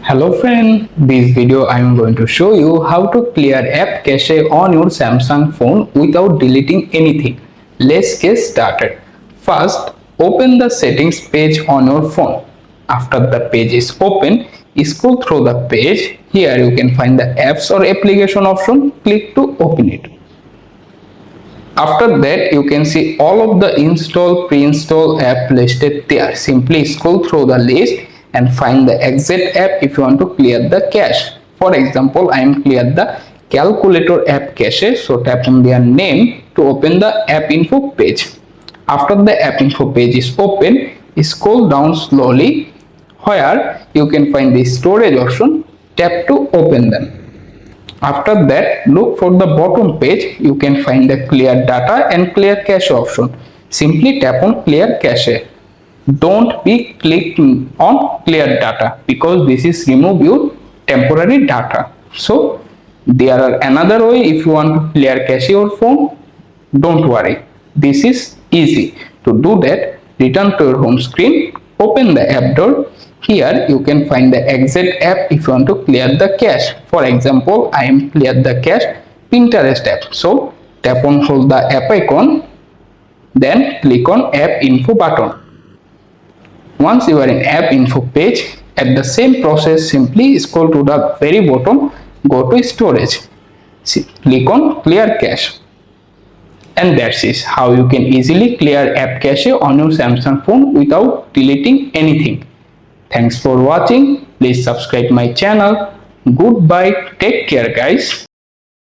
Hello friend, this video I am going to show you how to clear app cache on your Samsung phone without deleting anything. Let's get started. First, open the settings page on your phone. After the page is open, scroll through the page. Here you can find the apps or application option. Click to open it. After that, you can see all of the pre-install app listed there. Simply scroll through the list and find the exact app if you want to clear the cache. For example, I am cleared the calculator app cache, so tap on their name to open the app info page. After the app info page is open, scroll down slowly where you can find the storage option. Tap to open them. After that, look for the bottom page. You can find the clear data and clear cache option. Simply tap on clear cache. Don't be clicking on clear data because this is remove your temporary data. So there are another way if you want to clear cache your phone. Don't worry, this is easy. To do that, return to your home screen, open the app door. Here you can find the exact app if you want to clear the cache. For example, I am cleared the cache Pinterest app. So tap on hold the app icon, then click on app info button. Once you are in app info page, at the same process simply scroll to the very bottom, go to storage, click on clear cache. And that's it, how you can easily clear app cache on your Samsung phone without deleting anything. Thanks for watching. Please subscribe my channel. Goodbye. Take care guys.